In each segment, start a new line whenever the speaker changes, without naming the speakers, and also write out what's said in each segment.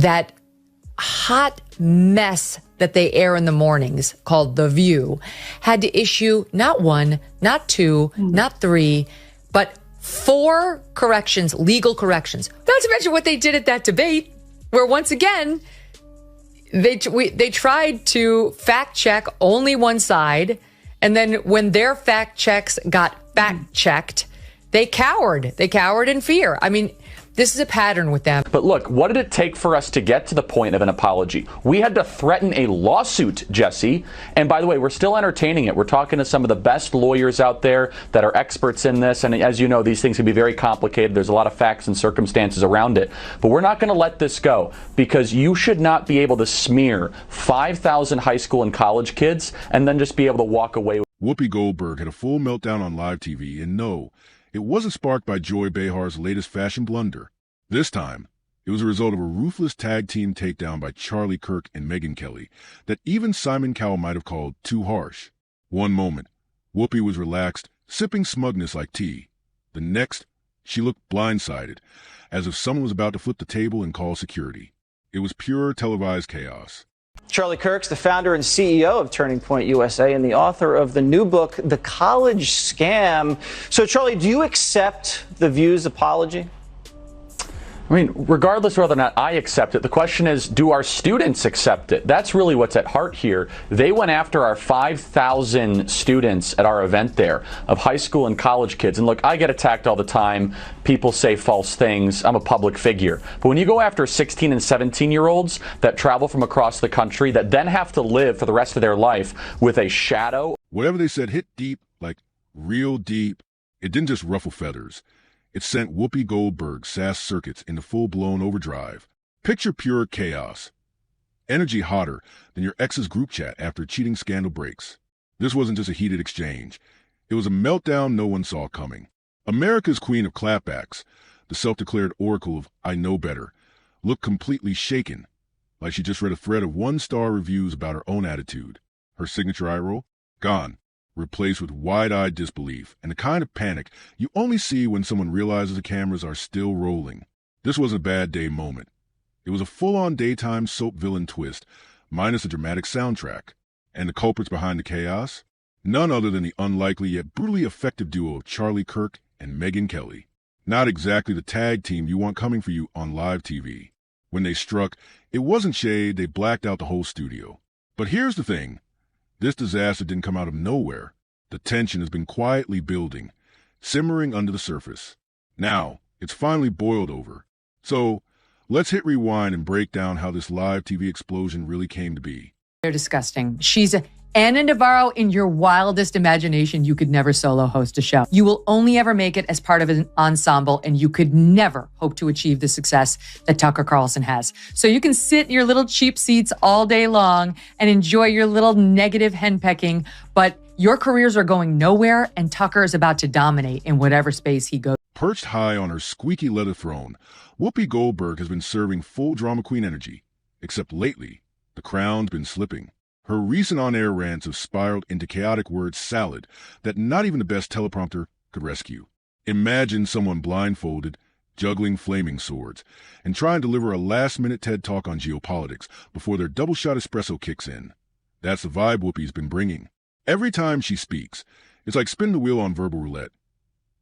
that hot mess that they air in the mornings called The View had to issue not one, not two, not three, but 4 corrections, legal corrections. Not to mention what they did at that debate, where once again, they tried to fact check only one side. And then when their fact checks got fact checked, they cowered. They cowered in fear. I mean, this is a pattern with them.
But look, what did it take for us to get to the point of an apology? We had to threaten a lawsuit, Jesse. And by the way, we're still entertaining it. We're talking to some of the best lawyers out there that are experts in this. And as you know, these things can be very complicated. There's a lot of facts and circumstances around it. But we're not going to let this go, because you should not be able to smear 5,000 high school and college kids and then just be able to walk away.
Whoopi Goldberg had a full meltdown on live TV, and no, it wasn't sparked by Joy Behar's latest fashion blunder. This time, it was a result of a ruthless tag team takedown by Kirk and Megyn Kelly that even Simon Cowell might have called too harsh. One moment, Whoopi was relaxed, sipping smugness like tea. The next, she looked blindsided, as if someone was about to flip the table and call security. It was pure televised chaos.
Charlie Kirk's the founder and CEO of Turning Point USA and the author of the new book, The College Scam. So, Charlie, do you accept The View's apology?
I mean, regardless of whether or not I accept it, the question is, do our students accept it? That's really what's at heart here. They went after our 5,000 students at our event there of high school and college kids. And look, I get attacked all the time. People say false things. I'm a public figure. But when you go after 16 and 17-year-olds that travel from across the country that then have to live for the rest of their life with a shadow.
Whatever they said hit deep, like real deep. It didn't just ruffle feathers. It sent Whoopi Goldberg's SAS circuits into full-blown overdrive. Picture pure chaos. Energy hotter than your ex's group chat after a cheating scandal breaks. This wasn't just a heated exchange. It was a meltdown no one saw coming. America's queen of clapbacks, the self-declared oracle of I know better, looked completely shaken, like she just read a thread of 1-star reviews about her own attitude. Her signature eye roll? Gone. Replaced with wide-eyed disbelief and the kind of panic you only see when someone realizes the cameras are still rolling. This wasn't a bad day moment. It was a full-on daytime soap villain twist, minus a dramatic soundtrack. And the culprits behind the chaos? None other than the unlikely yet brutally effective duo of Kirk and Megyn Kelly. Not exactly the tag team you want coming for you on live TV. When they struck, it wasn't shade, they blacked out the whole studio. But here's the thing. This disaster didn't come out of nowhere. The tension has been quietly building, simmering under the surface. Now, it's finally boiled over. So, let's hit rewind and break down how this live TV explosion really came to be.
They're disgusting. She's Anna Navarro in your wildest imagination. You could never solo host a show. You will only ever make it as part of an ensemble, and you could never hope to achieve the success that Tucker Carlson has. So you can sit in your little cheap seats all day long and enjoy your little negative henpecking, but your careers are going nowhere, and Tucker is about to dominate in whatever space he goes.
Perched high on her squeaky leather throne, Whoopi Goldberg has been serving full drama queen energy. Except lately, the crown's been slipping. Her recent on-air rants have spiraled into chaotic word salad that not even the best teleprompter could rescue. Imagine someone blindfolded, juggling flaming swords, and trying to deliver a last-minute TED Talk on geopolitics before their double-shot espresso kicks in. That's the vibe Whoopi's been bringing. Every time she speaks, it's like spinning the wheel on verbal roulette.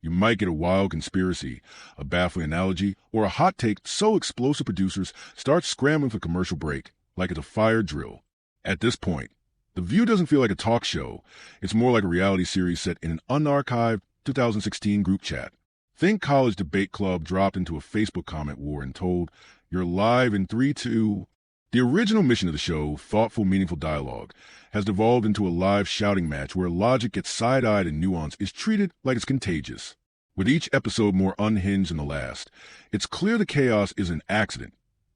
You might get a wild conspiracy, a baffling analogy, or a hot take so explosive producers start scrambling for commercial break, like it's a fire drill. At this point, The View doesn't feel like a talk show. It's more like a reality series set in an unarchived 2016 group chat. Think college debate club dropped into a Facebook comment war and told, "You're live in 3, 2." The original mission of the show, thoughtful, meaningful dialogue, has devolved into a live shouting match where logic gets side-eyed and nuance is treated like it's contagious. With each episode more unhinged than the last, it's clear the chaos is an accident.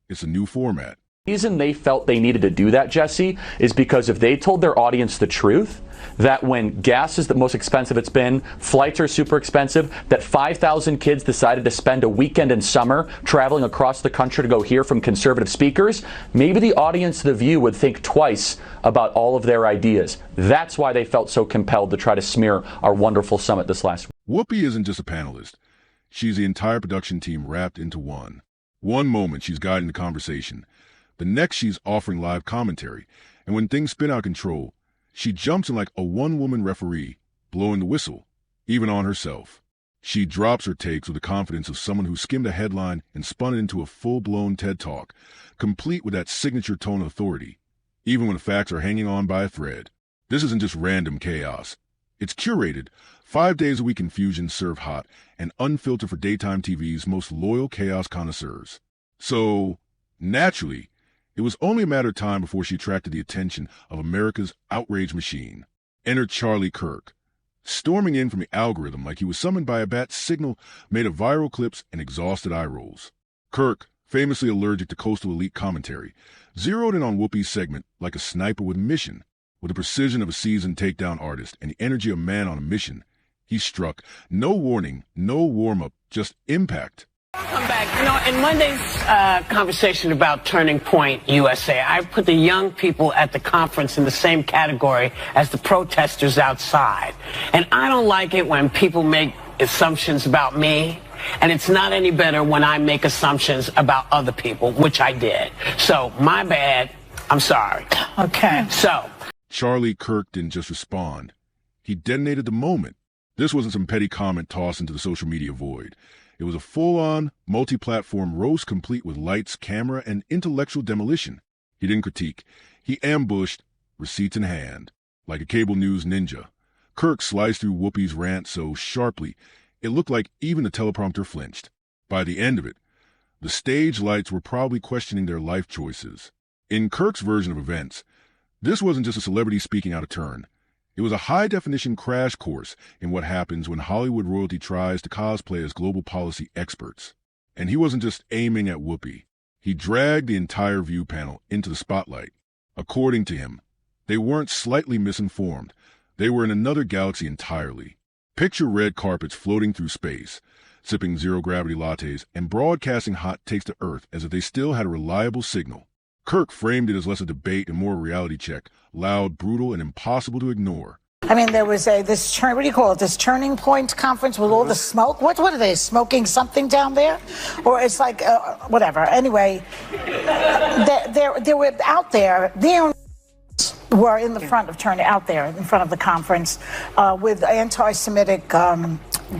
It's a new format.
The reason they felt they needed to do that, Jesse, is because if they told their audience the truth, that when gas is the most expensive it's been, flights are super expensive, that 5,000 kids decided to spend a weekend in summer traveling across the country to go hear from conservative speakers, maybe the audience of The View would think twice about all of their ideas. That's why they felt so compelled to try to smear our wonderful summit this last week.
Whoopi isn't just a panelist. She's the entire production team wrapped into one. One moment she's guiding the conversation. The next she's offering live commentary. And when things spin out of control, she jumps in like a one-woman referee, blowing the whistle, even on herself. She drops her takes with the confidence of someone who skimmed a headline and spun it into a full-blown TED Talk, complete with that signature tone of authority, even when the facts are hanging on by a thread. This isn't just random chaos. It's curated, 5 days a week infusions served hot, and unfiltered for daytime TV's most loyal chaos connoisseurs. So, naturally, it was only a matter of time before she attracted the attention of America's outrage machine. Enter Charlie Kirk, storming in from the algorithm like he was summoned by a bat signal made of viral clips and exhausted eye rolls. Kirk, famously allergic to coastal elite commentary, zeroed in on Whoopi's segment like a sniper with a mission. With the precision of a seasoned takedown artist and the energy of a man on a mission, he struck. No warning, no warm-up, just impact.
Welcome back. In Monday's conversation about Turning Point USA, I put the young people at the conference in the same category as the protesters outside. And I don't like it when people make assumptions about me. And it's not any better when I make assumptions about other people, which I did. So, my bad. I'm sorry. Okay. So.
Charlie Kirk didn't just respond. He detonated the moment. This wasn't some petty comment tossed into the social media void. It was a full-on, multi-platform roast complete with lights, camera, and intellectual demolition. He didn't critique. He ambushed, receipts in hand. Like a cable news ninja, Kirk sliced through Whoopi's rant so sharply, it looked like even the teleprompter flinched. By the end of it, the stage lights were probably questioning their life choices. In Kirk's version of events, this wasn't just a celebrity speaking out of turn. It was a high-definition crash course in what happens when Hollywood royalty tries to cosplay as global policy experts. And he wasn't just aiming at Whoopi. He dragged the entire View panel into the spotlight. According to him, they weren't slightly misinformed. They were in another galaxy entirely. Picture red carpets floating through space, sipping zero-gravity lattes, and broadcasting hot takes to Earth as if they still had a reliable signal. Kirk framed it as less a debate and more a reality check, loud, brutal, and impossible to ignore.
I mean, there was what do you call it, this Turning Point conference with all the smoke? What are they, smoking something down there? Or it's like, whatever. Anyway, they were out there, were in the front of out there in front of the conference with anti-Semitic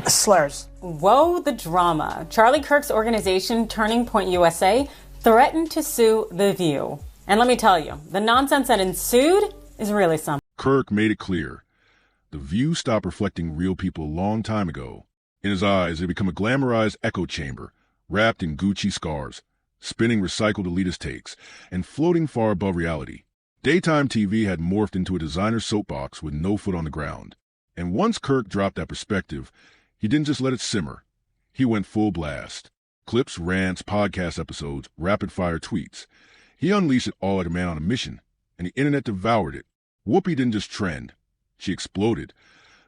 slurs.
Whoa, the drama. Charlie Kirk's organization, Turning Point USA, threatened to sue The View. And let me tell you, the nonsense that ensued is really something.
Kirk made it clear. The View stopped reflecting real people a long time ago. In his eyes, they become a glamorized echo chamber, wrapped in Gucci scarves, spinning recycled elitist takes, and floating far above reality. Daytime TV had morphed into a designer soapbox with no foot on the ground. And once Kirk dropped that perspective, he didn't just let it simmer. He went full blast. Clips, rants, podcast episodes, rapid-fire tweets. He unleashed it all at a man on a mission, and the internet devoured it. Whoopi didn't just trend. She exploded.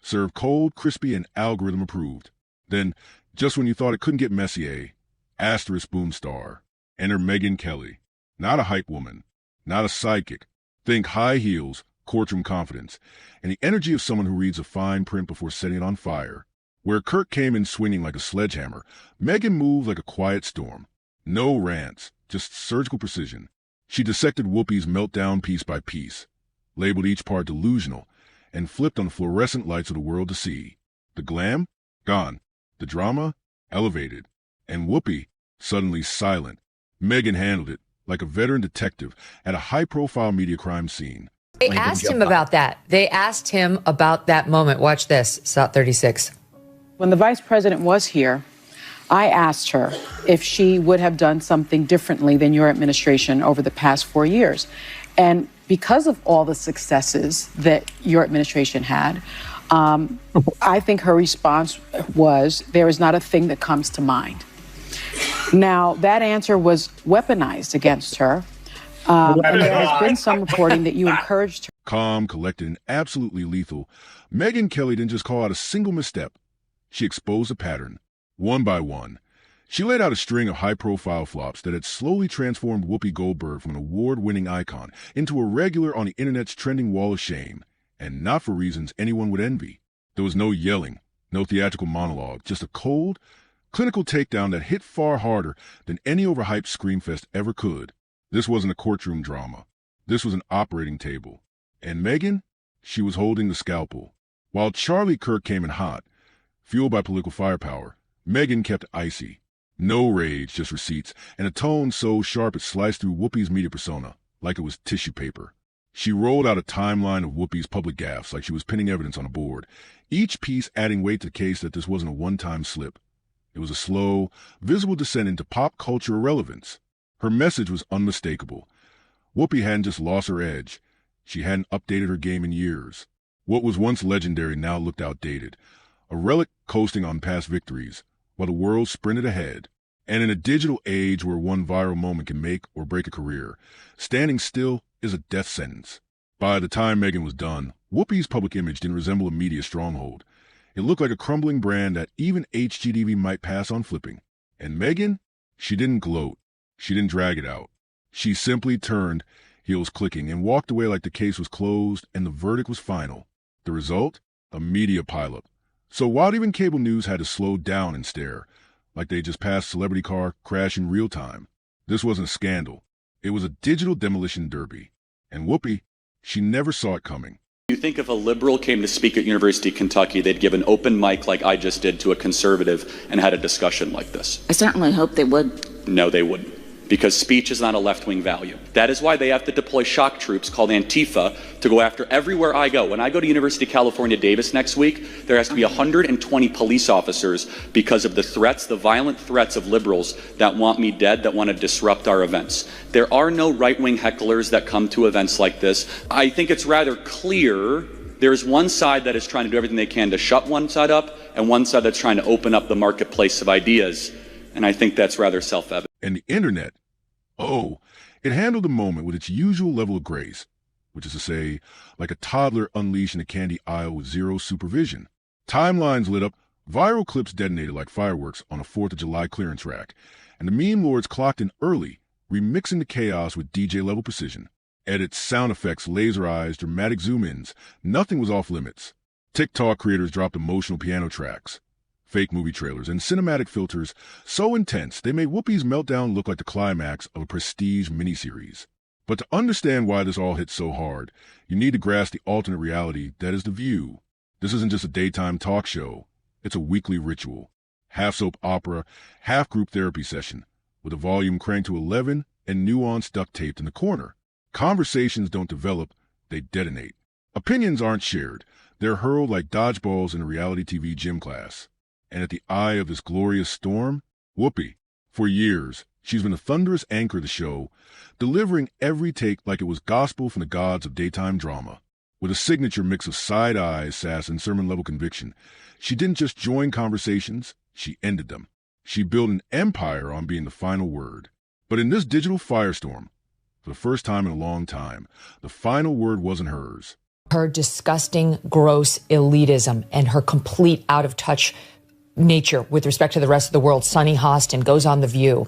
Served cold, crispy, and algorithm-approved. Then, just when you thought it couldn't get messier, asterisk boom star. Enter Megyn Kelly. Not a hype woman. Not a sidekick. Think high heels, courtroom confidence, and the energy of someone who reads a fine print before setting it on fire. Where Kirk came in swinging like a sledgehammer, Megyn moved like a quiet storm. No rants, just surgical precision. She dissected Whoopi's meltdown piece by piece, labeled each part delusional, and flipped on the fluorescent lights of the world to see. The glam? Gone. The drama? Elevated. And Whoopi? Suddenly silent. Megyn handled it, like a veteran detective at a high-profile media crime scene.
They asked him about that. They asked him about that moment. Watch this, SOT 36.
When the vice president was here, I asked her if she would have done something differently than your administration over the past 4 years. And because of all the successes that your administration had, I think her response was, there is not a thing that comes to mind. Now, that answer was weaponized against her. And there has been some reporting that you encouraged her.
Calm, collected, and absolutely lethal, Megyn Kelly didn't just call out a single misstep. She exposed a pattern, one by one. She laid out a string of high-profile flops that had slowly transformed Whoopi Goldberg from an award-winning icon into a regular on the internet's trending wall of shame, and not for reasons anyone would envy. There was no yelling, no theatrical monologue, just a cold, Clinical takedown that hit far harder than any overhyped screamfest ever could. This wasn't a courtroom drama. This was an operating table. And Megyn, she was holding the scalpel. While Charlie Kirk came in hot, fueled by political firepower, Megyn kept icy. No rage, just receipts, and a tone so sharp it sliced through Whoopi's media persona like it was tissue paper. She rolled out a timeline of Whoopi's public gaffes like she was pinning evidence on a board, each piece adding weight to the case that this wasn't a one-time slip. It was a slow, visible descent into pop culture irrelevance. Her message was unmistakable. Whoopi hadn't just lost her edge. She hadn't updated her game in years. What was once legendary now looked outdated, a relic coasting on past victories, while the world sprinted ahead. And in a digital age where one viral moment can make or break a career, standing still is a death sentence. By the time Megyn was done, Whoopi's public image didn't resemble a media stronghold. It looked like a crumbling brand that even HGTV might pass on flipping. And Megyn, she didn't gloat. She didn't drag it out. She simply turned, heels clicking, and walked away like the case was closed and the verdict was final. The result? A media pileup. So while even cable news had to slow down and stare, like they just passed a celebrity car crash in real time, this wasn't a scandal. It was a digital demolition derby. And Whoopi, she never saw it coming.
You think if a liberal came to speak at University of Kentucky, they'd give an open mic like I just did to a conservative and had a discussion like this?
I certainly hope they would.
No, they wouldn't. Because speech is not a left-wing value. That is why they have to deploy shock troops called Antifa to go after everywhere I go. When I go to University of California, Davis next week, there has to be 120 police officers because of the threats, the violent threats of liberals that want me dead, that want to disrupt our events. There are no right-wing hecklers that come to events like this. I think it's rather clear there's one side that is trying to do everything they can to shut one side up, and one side that's trying to open up the marketplace of ideas. And I think that's rather self-evident.
And the internet, it handled the moment with its usual level of grace, which is to say, like a toddler unleashed in a candy aisle with zero supervision. Timelines lit up, viral clips detonated like fireworks on a 4th of July clearance rack, and the meme lords clocked in early, remixing the chaos with DJ-level precision. Edits, sound effects, laser eyes, dramatic zoom-ins, nothing was off limits. TikTok creators dropped emotional piano tracks, fake movie trailers, and cinematic filters so intense they made Whoopi's meltdown look like the climax of a prestige miniseries. But to understand why this all hit so hard, you need to grasp the alternate reality that is The View. This isn't just a daytime talk show. It's a weekly ritual. Half soap opera, half group therapy session, with a volume cranked to 11 and nuance duct taped in the corner. Conversations don't develop, they detonate. Opinions aren't shared. They're hurled like dodgeballs in a reality TV gym class. And at the eye of this glorious storm, Whoopi. For years, she's been a thunderous anchor of the show, delivering every take like it was gospel from the gods of daytime drama. With a signature mix of side eyes, sass, and sermon-level conviction, she didn't just join conversations, she ended them. She built an empire on being the final word. But in this digital firestorm, for the first time in a long time, the final word wasn't hers.
Her disgusting, gross elitism and her complete out-of-touch nature with respect to the rest of the world. Sunny Hostin goes on The View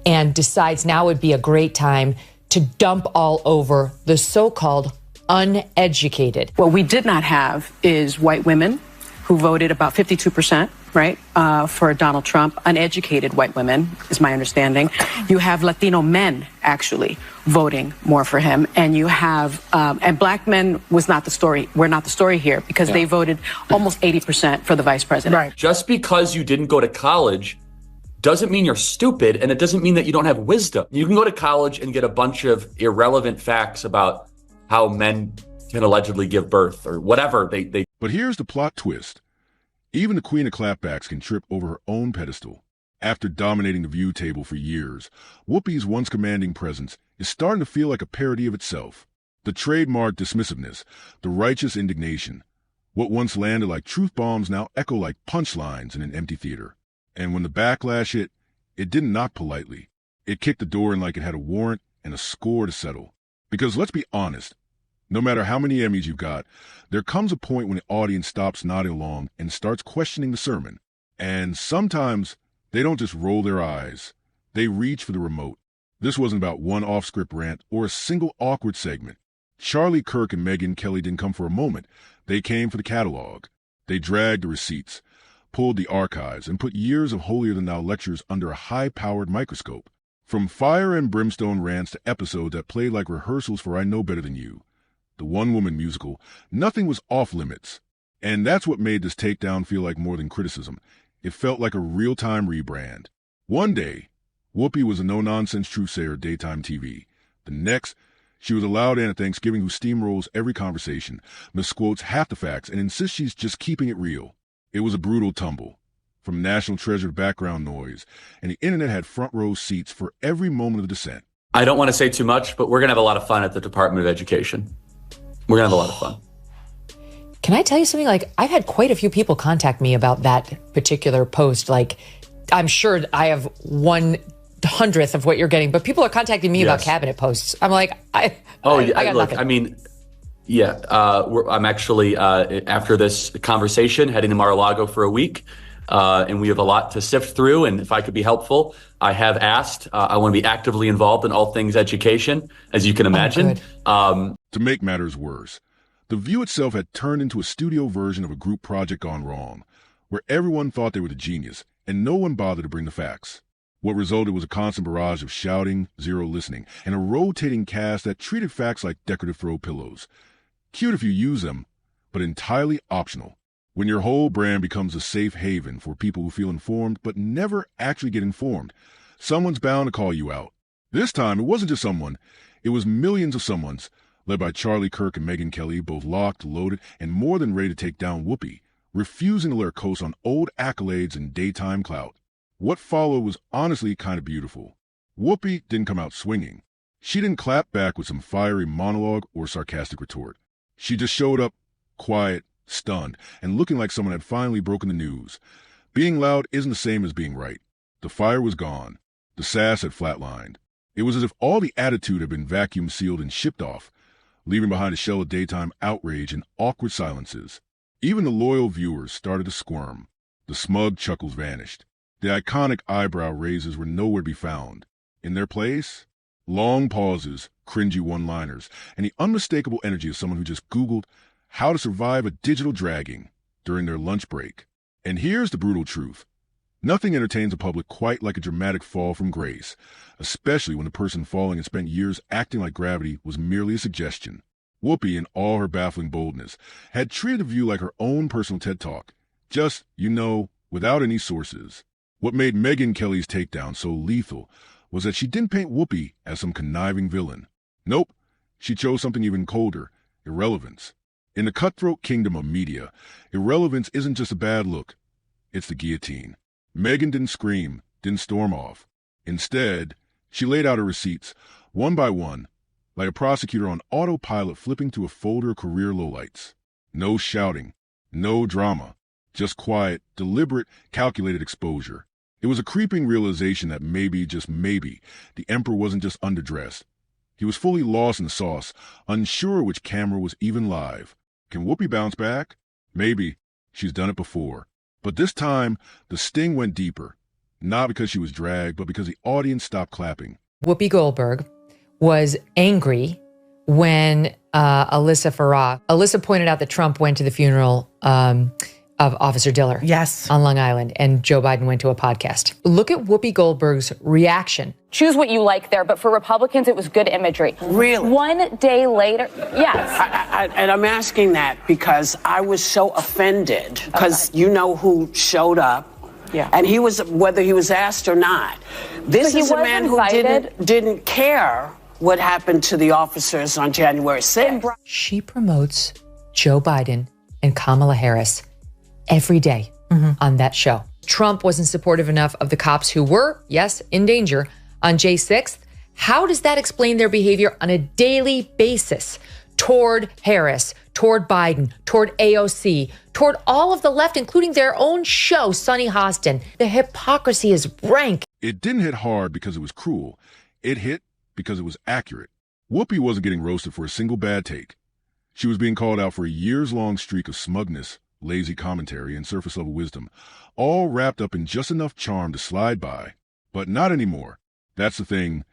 and decides now would be a great time to dump all over the so-called uneducated.
What we did not have is white women who voted about 52%, right, for Donald Trump. Uneducated white women, is my understanding. You have Latino men, actually, voting more for him. And you have, and black men was not the story. We're not the story here because they voted almost 80% for the vice president.
Right.
Just because you didn't go to college doesn't mean you're stupid, and it doesn't mean that you don't have wisdom. You can go to college and get a bunch of irrelevant facts about how men can allegedly give birth or whatever they.
But here's the plot twist. Even the queen of clapbacks can trip over her own pedestal. After dominating the View table for years, Whoopi's once commanding presence is starting to feel like a parody of itself. The trademark dismissiveness, the righteous indignation. What once landed like truth bombs now echo like punchlines in an empty theater. And when the backlash hit, it didn't knock politely. It kicked the door in like it had a warrant and a score to settle. Because let's be honest, no matter how many Emmys you've got, there comes a point when the audience stops nodding along and starts questioning the sermon. And sometimes they don't just roll their eyes. They reach for the remote. This wasn't about one off-script rant or a single awkward segment. Charlie Kirk and Megyn Kelly didn't come for a moment. They came for the catalog. They dragged the receipts. pulled the archives, and put years of holier-than-thou lectures under a high-powered microscope. From fire and brimstone rants to episodes that played like rehearsals for I Know Better Than You, the one-woman musical, nothing was off-limits. And that's what made this takedown feel like more than criticism. It felt like a real-time rebrand. One day, Whoopi was a no-nonsense truth-sayer at daytime TV. The next, she was a loud aunt at Thanksgiving who steamrolls every conversation, misquotes half the facts, and insists she's just keeping it real. It was a brutal tumble. From national treasure to background noise, and the internet had front-row seats for every moment of dissent.
I don't want to say too much, but we're going to have a lot of fun at the Department of Education. We're going to have a lot of fun.
Can I tell you something? Like, I've had quite a few people contact me about that particular post. Like, I'm sure I have 1/100th of what you're getting, but people are contacting me about cabinet posts. I'm like, I got
look,
nothing.
I mean, I'm actually, after this conversation, heading to Mar-a-Lago for a week. And we have a lot to sift through. And if I could be helpful, I have asked. I want to be actively involved in all things education, as you can imagine.
To make matters worse, The View itself had turned into a studio version of a group project gone wrong, where everyone thought they were the genius, and no one bothered to bring the facts. What resulted was a constant barrage of shouting, zero listening, and a rotating cast that treated facts like decorative throw pillows. Cute if you use them, but entirely optional. When your whole brand becomes a safe haven for people who feel informed but never actually get informed, someone's bound to call you out. This time, it wasn't just someone. It was millions of someones, led by Charlie Kirk and Megyn Kelly, both locked, loaded, and more than ready to take down Whoopi, refusing to let her coast on old accolades and daytime clout. What followed was honestly kind of beautiful. Whoopi didn't come out swinging. She didn't clap back with some fiery monologue or sarcastic retort. She just showed up, quiet, stunned, and looking like someone had finally broken the news. Being loud isn't the same as being right. The fire was gone. The sass had flatlined. It was as if all the attitude had been vacuum sealed and shipped off, leaving behind a shell of daytime outrage and awkward silences. Even the loyal viewers started to squirm. The smug chuckles vanished. The iconic eyebrow raises were nowhere to be found. In their place, long pauses, cringy one-liners, and the unmistakable energy of someone who just Googled how to survive a digital dragging during their lunch break. And here's the brutal truth. Nothing entertains the public quite like a dramatic fall from grace, especially when the person falling had spent years acting like gravity was merely a suggestion. Whoopi, in all her baffling boldness, had treated The View like her own personal TED Talk, just, without any sources. What made Megyn Kelly's takedown so lethal was that she didn't paint Whoopi as some conniving villain. Nope, she chose something even colder, irrelevance. In the cutthroat kingdom of media, irrelevance isn't just a bad look, it's the guillotine. Megyn didn't scream, didn't storm off. Instead, she laid out her receipts, one by one, like a prosecutor on autopilot flipping through a folder of career lowlights. No shouting, no drama, just quiet, deliberate, calculated exposure. It was a creeping realization that maybe, just maybe, the emperor wasn't just underdressed. He was fully lost in the sauce, unsure which camera was even live. Can Whoopi bounce back? Maybe. She's done it before. But this time, the sting went deeper. Not because she was dragged, but because the audience stopped clapping.
Whoopi Goldberg was angry when Alyssa pointed out that Trump went to the funeral of Officer Diller.
Yes.
On Long Island, and Joe Biden went to a podcast. Look at Whoopi Goldberg's reaction.
Choose what you like there, but for Republicans, it was good imagery.
Really?
One day later, yes.
And I'm asking that because I was so offended because you know who showed up.
Yeah.
And he was, whether he was asked or not. This is a man who didn't care what happened to the officers on January 6th.
She promotes Joe Biden and Kamala Harris every day on that show. Trump wasn't supportive enough of the cops who were, yes, in danger on J 6th. How does that explain their behavior on a daily basis toward Harris, toward Biden, toward AOC, toward all of the left, including their own show, Sunny Hostin? The hypocrisy is rank.
It didn't hit hard because it was cruel. It hit because it was accurate. Whoopi wasn't getting roasted for a single bad take. She was being called out for a years-long streak of smugness, lazy commentary, and surface-level wisdom, all wrapped up in just enough charm to slide by. But not anymore. That's the thing.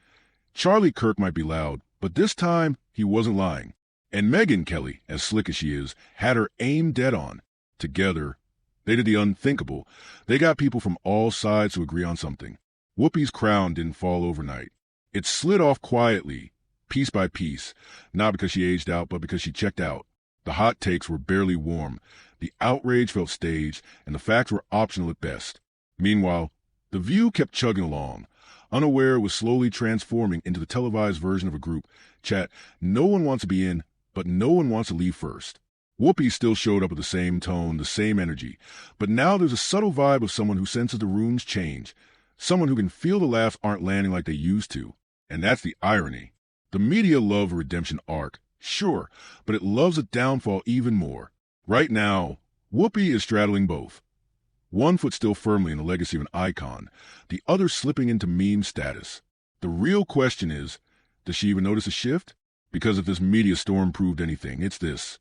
Charlie Kirk might be loud, but this time he wasn't lying. And Megyn Kelly, as slick as she is, had her aim dead on. Together, They did the unthinkable. They got people from all sides to agree on something. Whoopi's crown didn't fall overnight. It slid off quietly, piece by piece, not because she aged out, but because she checked out. The hot takes were barely warm. The outrage felt staged, and the facts were optional at best. Meanwhile, The View kept chugging along. Unaware, it was slowly transforming into the televised version of a group chat no one wants to be in, but no one wants to leave first. Whoopi still showed up with the same tone, the same energy, but now there's a subtle vibe of someone who senses the room's change, someone who can feel the laughs aren't landing like they used to. And that's the irony. The media love a redemption arc, sure, but it loves a downfall even more. Right now, Whoopi is straddling both. One foot still firmly in the legacy of an icon, the other slipping into meme status. The real question is, does she even notice a shift? Because if this media storm proved anything, it's this.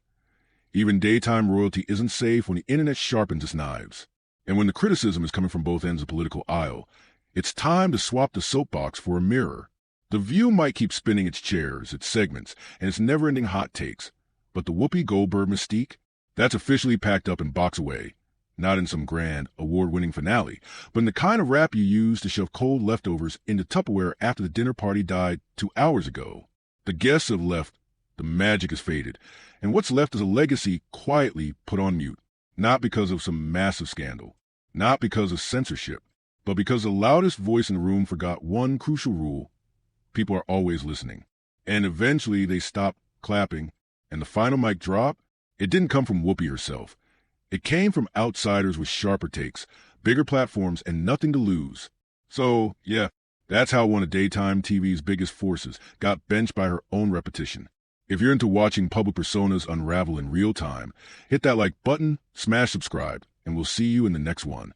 Even daytime royalty isn't safe when the internet sharpens its knives. And when the criticism is coming from both ends of the political aisle, it's time to swap the soapbox for a mirror. The View might keep spinning its chairs, its segments, and its never-ending hot takes, but the Whoopi Goldberg mystique, that's officially packed up and boxed away. Not in some grand, award-winning finale, but in the kind of wrap you use to shove cold leftovers into Tupperware after the dinner party died 2 hours ago. The guests have left, the magic has faded, and what's left is a legacy quietly put on mute, not because of some massive scandal, not because of censorship, but because the loudest voice in the room forgot one crucial rule: people are always listening. And eventually they stopped clapping, and the final mic drop, it didn't come from Whoopi herself. It came from outsiders with sharper takes, bigger platforms, and nothing to lose. So, yeah, that's how one of daytime TV's biggest forces got benched by her own repetition. If you're into watching public personas unravel in real time, hit that like button, smash subscribe, and we'll see you in the next one.